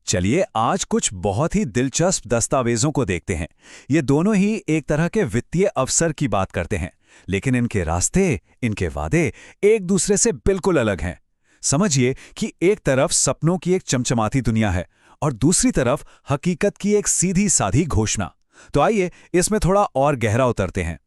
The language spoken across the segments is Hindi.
चलिए आज कुछ बहुत ही दिलचस्प दस्तावेजों को देखते हैं। ये दोनों ही एक तरह के वित्तीय अवसर की बात करते हैं, लेकिन इनके रास्ते, इनके वादे एक दूसरे से बिल्कुल अलग हैं। समझिए कि एक तरफ सपनों की एक चमचमाती दुनिया है और दूसरी तरफ हकीकत की एक सीधी साधी घोषणा। तो आइए इसमें थोड़ा और गहरा उतरते हैं।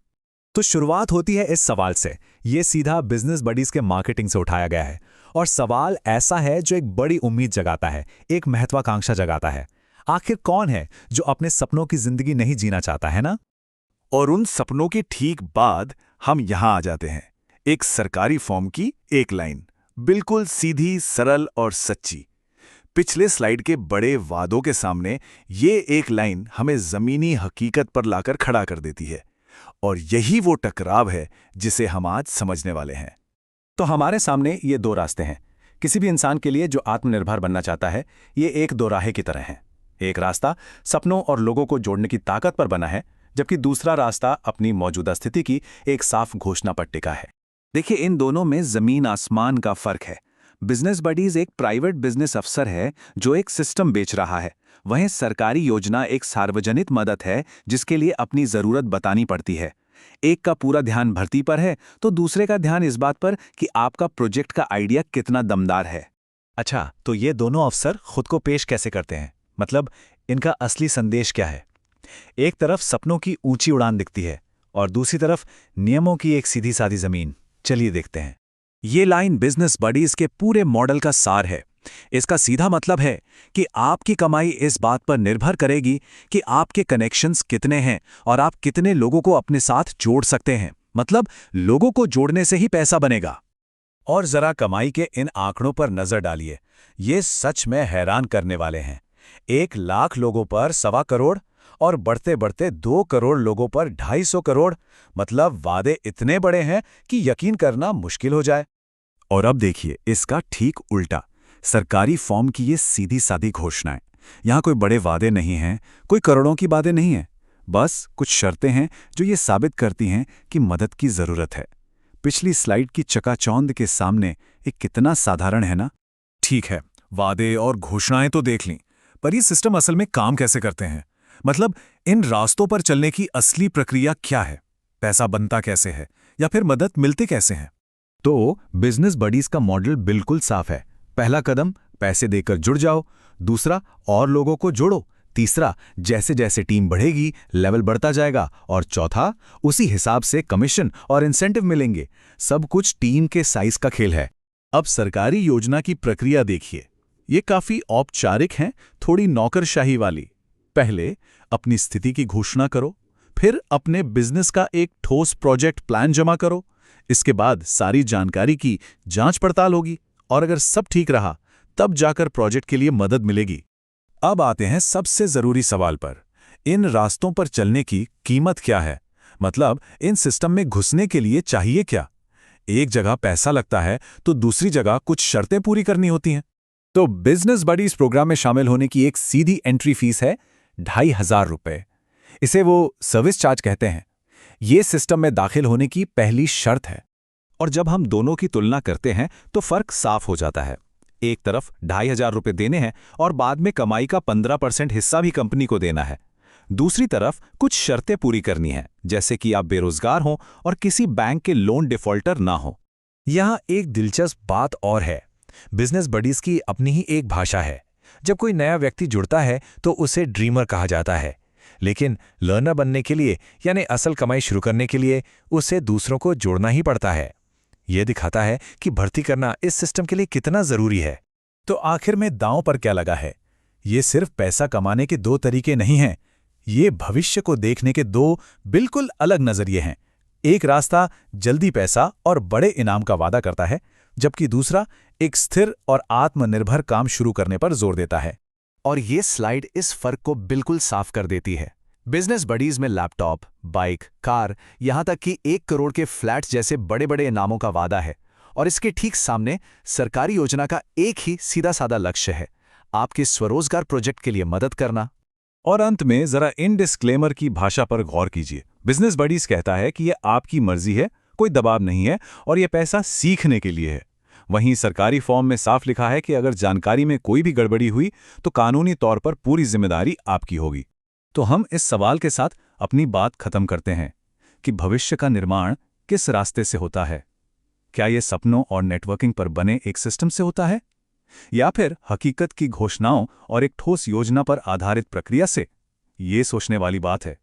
तो शुरुआत होती है इस सवाल से। ये सीधा बिजनेस बडीज के मार्केटिंग से उठाया गया है और सवाल ऐसा है जो एक बड़ी उम्मीद जगाता है, एक महत्वाकांक्षा जगाता है। आखिर कौन है जो अपने सपनों की जिंदगी नहीं जीना चाहता, है ना? और उन सपनों के ठीक बाद हम यहां आ जाते हैं, एक सरकारी फॉर्म की एक लाइन, बिल्कुल सीधी, सरल और सच्ची। पिछले स्लाइड के बड़े वादों के सामने ये एक लाइन हमें जमीनी हकीकत पर लाकर खड़ा कर देती है, और यही वो टकराव है जिसे हम आज समझने वाले हैं। तो हमारे सामने ये दो रास्ते हैं। किसी भी इंसान के लिए जो आत्मनिर्भर बनना चाहता है, ये एक दोराहे की तरह है। एक रास्ता सपनों और लोगों को जोड़ने की ताकत पर बना है, जबकि दूसरा रास्ता अपनी मौजूदा स्थिति की एक साफ घोषणा पर टिका है। देखिए, इन दोनों में जमीन आसमान का फर्क है। बिजनेस बडीज एक प्राइवेट बिजनेस अफसर है जो एक सिस्टम बेच रहा है। वहीं सरकारी योजना एक सार्वजनिक मदद है जिसके लिए अपनी जरूरत बतानी पड़ती है। एक का पूरा ध्यान भर्ती पर है तो दूसरे का ध्यान इस बात पर कि आपका प्रोजेक्ट का आइडिया कितना दमदार है। अच्छा, तो ये दोनों अफसर खुद को पेश कैसे करते हैं? मतलब इनका असली संदेश क्या है? एक तरफ सपनों की ऊंची उड़ान दिखती है और दूसरी तरफ नियमों की एक सीधी सादी जमीन। चलिए देखते हैं। ये लाइन बिजनेस बडीज के पूरे मॉडल का सार है। इसका सीधा मतलब है कि आपकी कमाई इस बात पर निर्भर करेगी कि आपके कनेक्शंस कितने हैं और आप कितने लोगों को अपने साथ जोड़ सकते हैं। मतलब लोगों को जोड़ने से ही पैसा बनेगा। और जरा कमाई के इन आंकड़ों पर नजर डालिए। ये सच में हैरान करने वाले हैं। 1 लाख लोगों पर 1.25 करोड़ और बढ़ते बढ़ते 2 करोड़ लोगों पर 250 करोड़। मतलब वादे इतने बड़े हैं कि यकीन करना मुश्किल हो जाए। और अब देखिए इसका ठीक उल्टा, सरकारी फॉर्म की ये सीधी सादी घोषणाएं। यहां कोई बड़े वादे नहीं हैं, कोई करोड़ों की बातें नहीं हैं। बस कुछ शर्तें हैं जो ये साबित करती हैं कि मदद की जरूरत है। पिछली स्लाइड की चकाचौंध के सामने ये कितना साधारण है ना? ठीक है, वादे और घोषणाएं तो देख लीं, पर ये सिस्टम असल में काम कैसे करते हैं? मतलब इन रास्तों पर चलने की असली प्रक्रिया क्या है? पैसा बनता कैसे है या फिर मदद मिलती कैसे है? तो बिजनेस बडीज का मॉडल बिल्कुल साफ है। पहला कदम पैसे देकर जुड़ जाओ, दूसरा और लोगों को जोड़ो, तीसरा जैसे जैसे टीम बढ़ेगी लेवल बढ़ता जाएगा, और चौथा उसी हिसाब से कमीशन और इंसेंटिव मिलेंगे। सब कुछ टीम के साइज का खेल है। अब सरकारी योजना की प्रक्रिया देखिए, ये काफी औपचारिक है, थोड़ी नौकरशाही वाली। पहले अपनी स्थिति की घोषणा करो, फिर अपने बिजनेस का एक ठोस प्रोजेक्ट प्लान जमा करो। इसके बाद सारी जानकारी की जांच पड़ताल होगी और अगर सब ठीक रहा तब जाकर प्रोजेक्ट के लिए मदद मिलेगी। अब आते हैं सबसे जरूरी सवाल पर। इन रास्तों पर चलने की कीमत क्या है? मतलब इन सिस्टम में घुसने के लिए चाहिए क्या? एक जगह पैसा लगता है तो दूसरी जगह कुछ शर्तें पूरी करनी होती हैं। तो बिजनेस बडीज प्रोग्राम में शामिल होने की एक सीधी एंट्री फीस है 2,500 रुपए। इसे वो सर्विस चार्ज कहते हैं। ये सिस्टम में दाखिल होने की पहली शर्त है। और जब हम दोनों की तुलना करते हैं तो फर्क साफ हो जाता है। एक तरफ 2,500 रुपए देने हैं और बाद में कमाई का 15% हिस्सा भी कंपनी को देना है। दूसरी तरफ कुछ शर्तें पूरी करनी है, जैसे कि आप बेरोजगार हों और किसी बैंक के लोन डिफॉल्टर ना हो। यहाँ एक दिलचस्प बात और है। बिजनेस बडीज की अपनी ही एक भाषा है। जब कोई नया व्यक्ति जुड़ता है तो उसे ड्रीमर कहा जाता है, लेकिन लर्नर बनने के लिए यानी असल कमाई शुरू करने के लिए उसे दूसरों को जोड़ना ही पड़ता है। यह दिखाता है कि भर्ती करना इस सिस्टम के लिए कितना जरूरी है। तो आखिर में दांव पर क्या लगा है? ये सिर्फ पैसा कमाने के 2 तरीके नहीं हैं, ये भविष्य को देखने के 2 बिल्कुल अलग नजरिए हैं। एक रास्ता जल्दी पैसा और बड़े इनाम का वादा करता है, जबकि दूसरा एक स्थिर और आत्मनिर्भर काम शुरू करने पर जोर देता है। और ये स्लाइड इस फर्क को बिल्कुल साफ कर देती है। बिजनेस बडीज में लैपटॉप, बाइक, कार, यहां तक कि 1 करोड़ के फ्लैट्स जैसे बड़े बड़े इनामों का वादा है, और इसके ठीक सामने सरकारी योजना का एक ही सीधा साधा लक्ष्य है, आपके स्वरोजगार प्रोजेक्ट के लिए मदद करना। और अंत में जरा इन डिस्क्लेमर की भाषा पर गौर कीजिए। बिजनेस बडीज कहता है कि यह आपकी मर्जी है, कोई दबाव नहीं है और यह पैसा सीखने के लिए है। वहीं सरकारी फॉर्म में साफ लिखा है कि अगर जानकारी में कोई भी गड़बड़ी हुई तो कानूनी तौर पर पूरी जिम्मेदारी आपकी होगी। तो हम इस सवाल के साथ अपनी बात खत्म करते हैं कि भविष्य का निर्माण किस रास्ते से होता है? क्या ये सपनों और नेटवर्किंग पर बने एक सिस्टम से होता है, या फिर हकीकत की घोषणाओं और एक ठोस योजना पर आधारित प्रक्रिया से? ये सोचने वाली बात है।